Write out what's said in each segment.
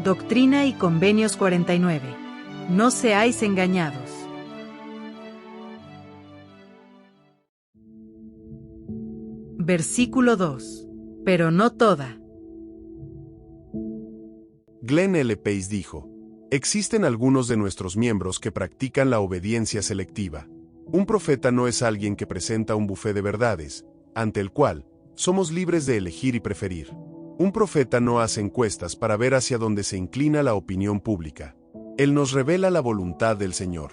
Doctrina y Convenios 49. No seáis engañados. Versículo 2. Pero no toda. Glenn L. Pace dijo: existen algunos de nuestros miembros que practican la obediencia selectiva. Un profeta no es alguien que presenta un buffet de verdades, ante el cual somos libres de elegir y preferir. Un profeta no hace encuestas para ver hacia dónde se inclina la opinión pública. Él nos revela la voluntad del Señor.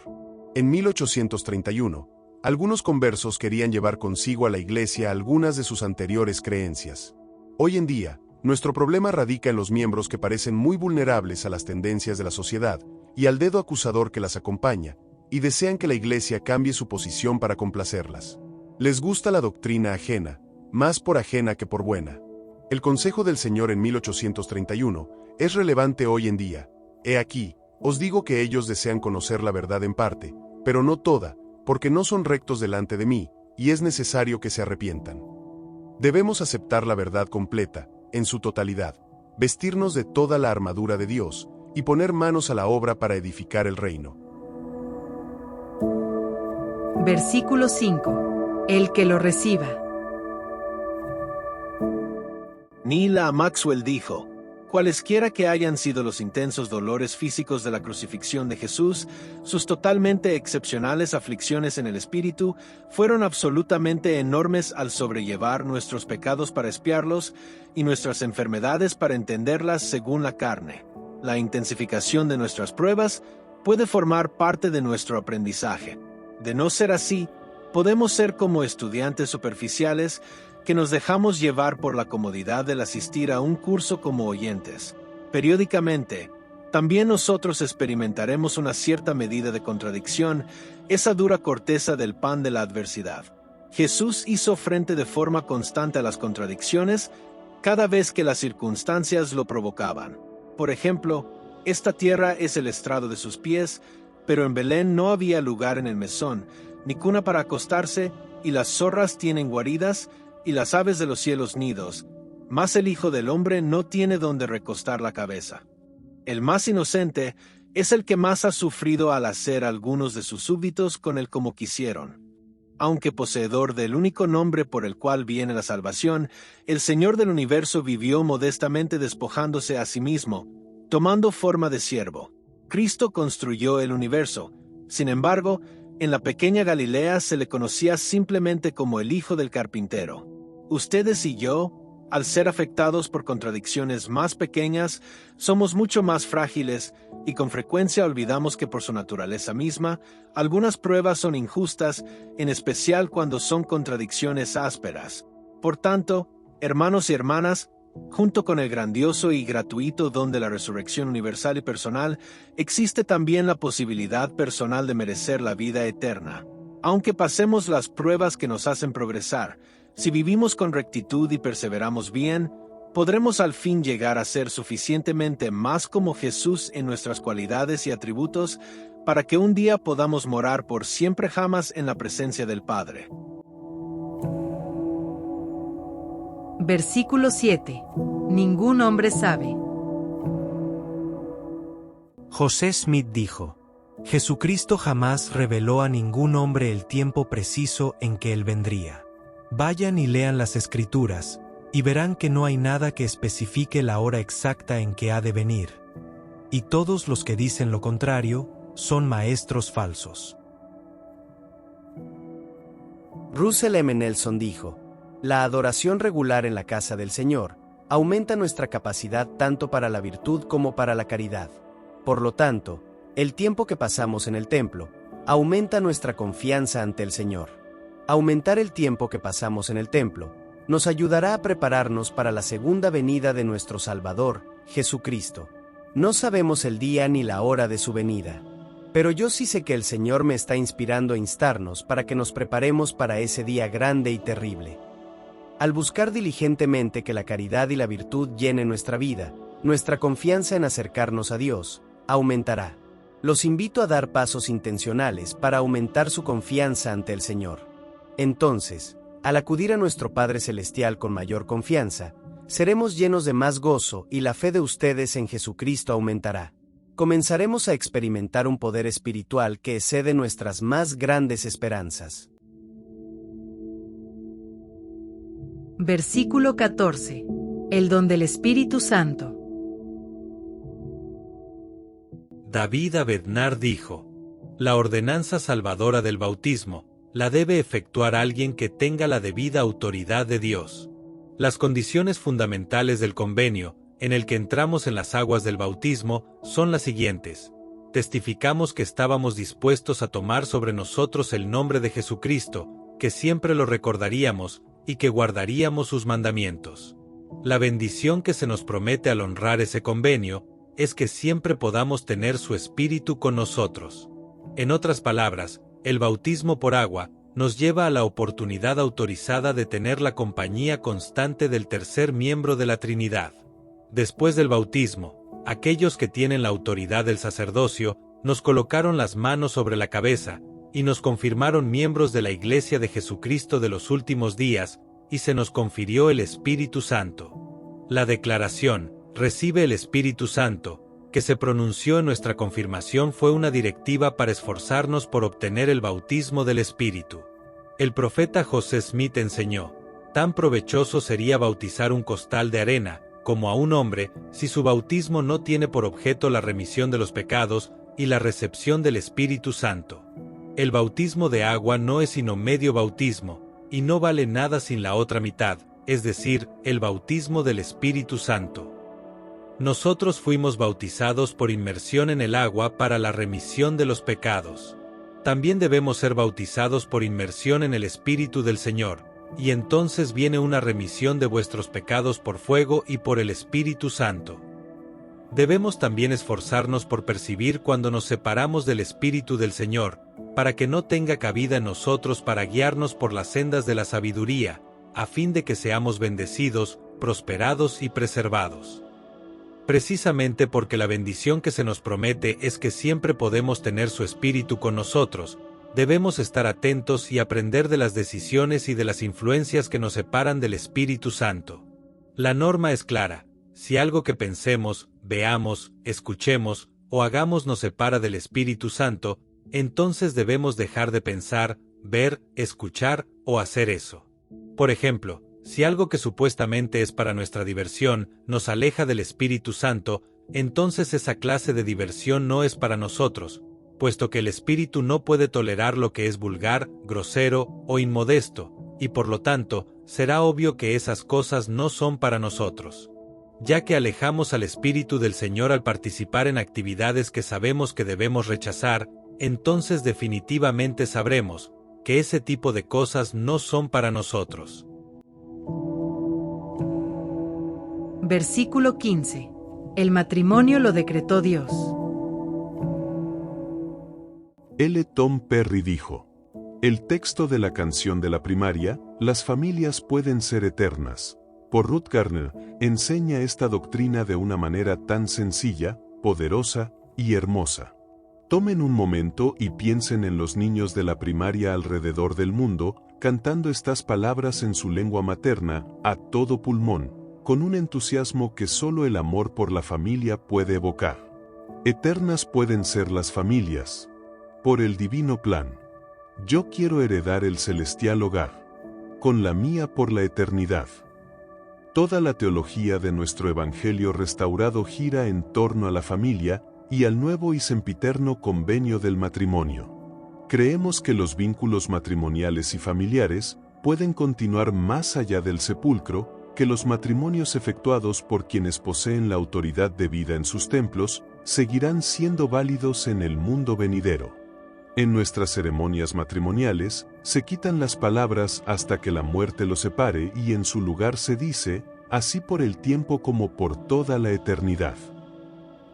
En 1831, algunos conversos querían llevar consigo a la iglesia algunas de sus anteriores creencias. Hoy en día, nuestro problema radica en los miembros que parecen muy vulnerables a las tendencias de la sociedad y al dedo acusador que las acompaña, y desean que la iglesia cambie su posición para complacerlas. Les gusta la doctrina ajena, más por ajena que por buena. El consejo del Señor en 1831 es relevante hoy en día. He aquí, os digo que ellos desean conocer la verdad en parte, pero no toda, porque no son rectos delante de mí, y es necesario que se arrepientan. Debemos aceptar la verdad completa, en su totalidad, vestirnos de toda la armadura de Dios, y poner manos a la obra para edificar el reino. Versículo 5. El que lo reciba. Neal A. Maxwell dijo: cualesquiera que hayan sido los intensos dolores físicos de la crucifixión de Jesús, sus totalmente excepcionales aflicciones en el espíritu fueron absolutamente enormes al sobrellevar nuestros pecados para expiarlos y nuestras enfermedades para entenderlas según la carne. La intensificación de nuestras pruebas puede formar parte de nuestro aprendizaje. De no ser así, podemos ser como estudiantes superficiales que nos dejamos llevar por la comodidad del asistir a un curso como oyentes. Periódicamente, también nosotros experimentaremos una cierta medida de contradicción, esa dura corteza del pan de la adversidad. Jesús hizo frente de forma constante a las contradicciones cada vez que las circunstancias lo provocaban. Por ejemplo, esta tierra es el estrado de sus pies, pero en Belén no había lugar en el mesón, ni cuna para acostarse, y las zorras tienen guaridas, y las aves de los cielos nidos, mas el Hijo del Hombre no tiene donde recostar la cabeza. El más inocente es el que más ha sufrido al hacer algunos de sus súbditos con él como quisieron. Aunque poseedor del único nombre por el cual viene la salvación, el Señor del universo vivió modestamente despojándose a sí mismo, tomando forma de siervo. Cristo construyó el universo. Sin embargo, en la pequeña Galilea se le conocía simplemente como el Hijo del Carpintero. Ustedes y yo, al ser afectados por contradicciones más pequeñas, somos mucho más frágiles y con frecuencia olvidamos que por su naturaleza misma, algunas pruebas son injustas, en especial cuando son contradicciones ásperas. Por tanto, hermanos y hermanas, junto con el grandioso y gratuito don de la resurrección universal y personal, existe también la posibilidad personal de merecer la vida eterna. Aunque pasemos las pruebas que nos hacen progresar, si vivimos con rectitud y perseveramos bien, podremos al fin llegar a ser suficientemente más como Jesús en nuestras cualidades y atributos para que un día podamos morar por siempre jamás en la presencia del Padre. Versículo 7. Ningún hombre sabe. José Smith dijo: Jesucristo jamás reveló a ningún hombre el tiempo preciso en que Él vendría. Vayan y lean las Escrituras, y verán que no hay nada que especifique la hora exacta en que ha de venir. Y todos los que dicen lo contrario son maestros falsos. Russell M. Nelson dijo: la adoración regular en la casa del Señor aumenta nuestra capacidad tanto para la virtud como para la caridad. Por lo tanto, el tiempo que pasamos en el templo aumenta nuestra confianza ante el Señor. Aumentar el tiempo que pasamos en el templo nos ayudará a prepararnos para la segunda venida de nuestro Salvador, Jesucristo. No sabemos el día ni la hora de su venida, pero yo sí sé que el Señor me está inspirando a instarnos para que nos preparemos para ese día grande y terrible. Al buscar diligentemente que la caridad y la virtud llenen nuestra vida, nuestra confianza en acercarnos a Dios aumentará. Los invito a dar pasos intencionales para aumentar su confianza ante el Señor. Entonces, al acudir a nuestro Padre Celestial con mayor confianza, Seremos llenos de más gozo y la fe de ustedes en Jesucristo aumentará. Comenzaremos a experimentar un poder espiritual que excede nuestras más grandes esperanzas. Versículo 14. El don del Espíritu Santo. David Abednar dijo: la ordenanza salvadora del bautismo la debe efectuar alguien que tenga la debida autoridad de Dios. Las condiciones fundamentales del convenio, en el que entramos en las aguas del bautismo, son las siguientes. Testificamos que estábamos dispuestos a tomar sobre nosotros el nombre de Jesucristo, que siempre lo recordaríamos y que guardaríamos sus mandamientos. La bendición que se nos promete al honrar ese convenio es que siempre podamos tener su Espíritu con nosotros. En otras palabras, el bautismo por agua nos lleva a la oportunidad autorizada de tener la compañía constante del tercer miembro de la Trinidad. Después del bautismo, aquellos que tienen la autoridad del sacerdocio nos colocaron las manos sobre la cabeza y nos confirmaron miembros de la Iglesia de Jesucristo de los últimos días, y se nos confirió el Espíritu Santo. La declaración, recibe el Espíritu Santo, que se pronunció en nuestra confirmación fue una directiva para esforzarnos por obtener el bautismo del Espíritu. El profeta José Smith enseñó: tan provechoso sería bautizar un costal de arena, como a un hombre, si su bautismo no tiene por objeto la remisión de los pecados y la recepción del Espíritu Santo. El bautismo de agua no es sino medio bautismo, y no vale nada sin la otra mitad, es decir, el bautismo del Espíritu Santo. Nosotros fuimos bautizados por inmersión en el agua para la remisión de los pecados. También debemos ser bautizados por inmersión en el Espíritu del Señor, y entonces viene una remisión de vuestros pecados por fuego y por el Espíritu Santo. Debemos también esforzarnos por percibir cuando nos separamos del Espíritu del Señor, para que no tenga cabida en nosotros para guiarnos por las sendas de la sabiduría, a fin de que seamos bendecidos, prosperados y preservados. Precisamente porque la bendición que se nos promete es que siempre podemos tener su Espíritu con nosotros, debemos estar atentos y aprender de las decisiones y de las influencias que nos separan del Espíritu Santo. La norma es clara: si algo que pensemos, veamos, escuchemos o hagamos nos separa del Espíritu Santo, entonces debemos dejar de pensar, ver, escuchar o hacer eso. Por ejemplo, si algo que supuestamente es para nuestra diversión nos aleja del Espíritu Santo, entonces esa clase de diversión no es para nosotros, puesto que el Espíritu no puede tolerar lo que es vulgar, grosero o inmodesto, y por lo tanto, será obvio que esas cosas no son para nosotros. Ya que alejamos al Espíritu del Señor al participar en actividades que sabemos que debemos rechazar, entonces definitivamente sabremos que ese tipo de cosas no son para nosotros. Versículo 15. El matrimonio lo decretó Dios. L. Tom Perry dijo: el texto de la canción de la primaria, las familias pueden ser eternas, por Ruth Garner, enseña esta doctrina de una manera tan sencilla, poderosa y hermosa. Tomen un momento y piensen en los niños de la primaria alrededor del mundo, cantando estas palabras en su lengua materna, a todo pulmón, con un entusiasmo que solo el amor por la familia puede evocar. Eternas pueden ser las familias. Por el divino plan. Yo quiero heredar el celestial hogar. Con la mía por la eternidad. Toda la teología de nuestro Evangelio restaurado gira en torno a la familia y al nuevo y sempiterno convenio del matrimonio. Creemos que los vínculos matrimoniales y familiares pueden continuar más allá del sepulcro, que los matrimonios efectuados por quienes poseen la autoridad de vida en sus templos, seguirán siendo válidos en el mundo venidero. En nuestras ceremonias matrimoniales, se quitan las palabras hasta que la muerte los separe y en su lugar se dice, así por el tiempo como por toda la eternidad.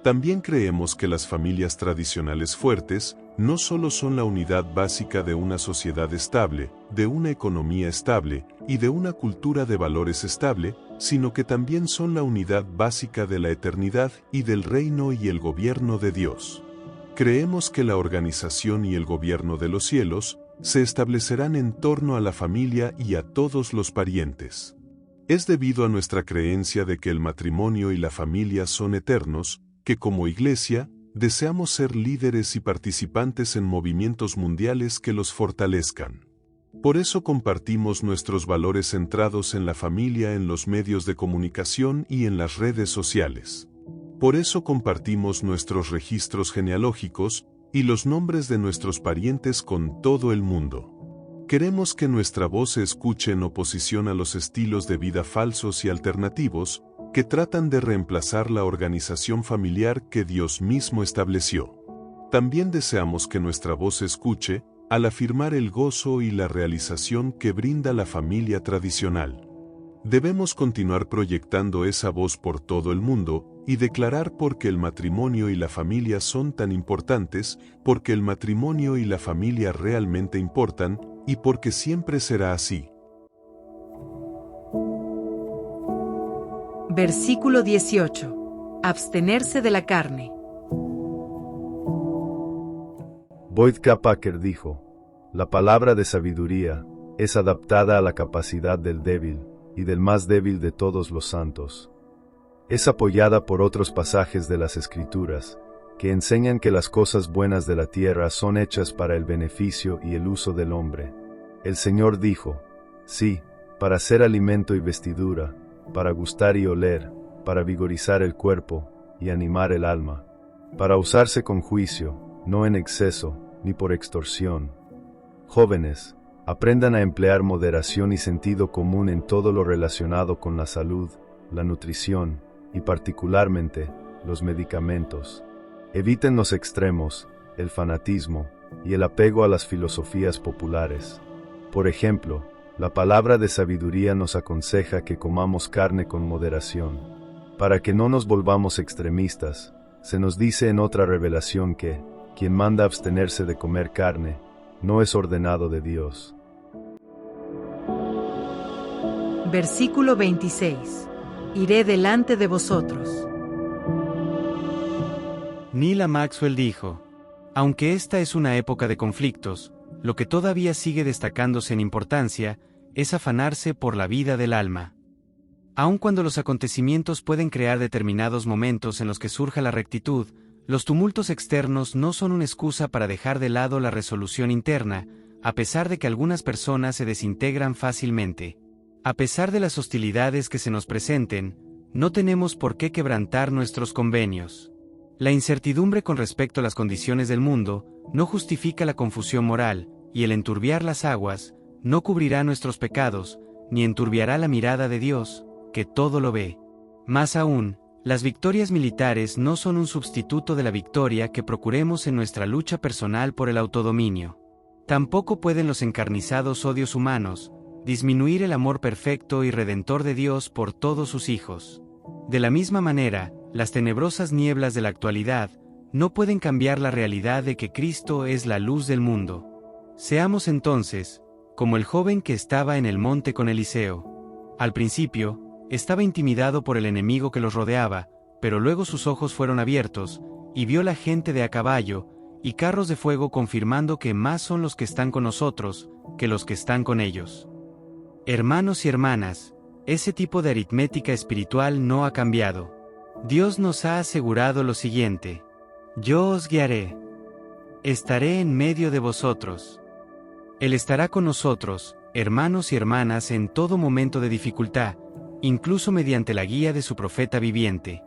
También creemos que las familias tradicionales fuertes no solo son la unidad básica de una sociedad estable, de una economía estable y de una cultura de valores estable, sino que también son la unidad básica de la eternidad y del reino y el gobierno de Dios. Creemos que la organización y el gobierno de los cielos se establecerán en torno a la familia y a todos los parientes. Es debido a nuestra creencia de que el matrimonio y la familia son eternos, que como Iglesia, deseamos ser líderes y participantes en movimientos mundiales que los fortalezcan. Por eso compartimos nuestros valores centrados en la familia en los medios de comunicación y en las redes sociales. Por eso compartimos nuestros registros genealógicos y los nombres de nuestros parientes con todo el mundo. Queremos que nuestra voz se escuche en oposición a los estilos de vida falsos y alternativos que tratan de reemplazar la organización familiar que Dios mismo estableció. También deseamos que nuestra voz se escuche al afirmar el gozo y la realización que brinda la familia tradicional. Debemos continuar proyectando esa voz por todo el mundo y declarar por qué el matrimonio y la familia son tan importantes, porque el matrimonio y la familia realmente importan, y porque siempre será así. Versículo 18. Abstenerse de la carne. Boyd K. Packer dijo, la palabra de sabiduría es adaptada a la capacidad del débil y del más débil de todos los santos. Es apoyada por otros pasajes de las Escrituras, que enseñan que las cosas buenas de la tierra son hechas para el beneficio y el uso del hombre. El Señor dijo, sí, para ser alimento y vestidura, para gustar y oler, para vigorizar el cuerpo y animar el alma, para usarse con juicio, no en exceso, ni por extorsión. Jóvenes, aprendan a emplear moderación y sentido común en todo lo relacionado con la salud, la nutrición y particularmente los medicamentos. Eviten los extremos, el fanatismo y el apego a las filosofías populares. Por ejemplo, la palabra de sabiduría nos aconseja que comamos carne con moderación. Para que no nos volvamos extremistas, se nos dice en otra revelación que, quien manda abstenerse de comer carne, no es ordenado de Dios. Versículo 26. Iré delante de vosotros. Neal Maxwell dijo, aunque esta es una época de conflictos, lo que todavía sigue destacándose en importancia es afanarse por la vida del alma. Aun cuando los acontecimientos pueden crear determinados momentos en los que surja la rectitud, los tumultos externos no son una excusa para dejar de lado la resolución interna, a pesar de que algunas personas se desintegran fácilmente. A pesar de las hostilidades que se nos presenten, no tenemos por qué quebrantar nuestros convenios. La incertidumbre con respecto a las condiciones del mundo no justifica la confusión moral, y el enturbiar las aguas no cubrirá nuestros pecados, ni enturbiará la mirada de Dios, que todo lo ve. Más aún, las victorias militares no son un sustituto de la victoria que procuremos en nuestra lucha personal por el autodominio. Tampoco pueden los encarnizados odios humanos disminuir el amor perfecto y redentor de Dios por todos sus hijos. De la misma manera, las tenebrosas nieblas de la actualidad no pueden cambiar la realidad de que Cristo es la luz del mundo. Seamos entonces, como el joven que estaba en el monte con Eliseo. Al principio, estaba intimidado por el enemigo que los rodeaba, pero luego sus ojos fueron abiertos, y vio la gente de a caballo, y carros de fuego confirmando que más son los que están con nosotros, que los que están con ellos. Hermanos y hermanas, ese tipo de aritmética espiritual no ha cambiado. Dios nos ha asegurado lo siguiente: yo os guiaré. Estaré en medio de vosotros. Él estará con nosotros, hermanos y hermanas, en todo momento de dificultad, incluso mediante la guía de su profeta viviente.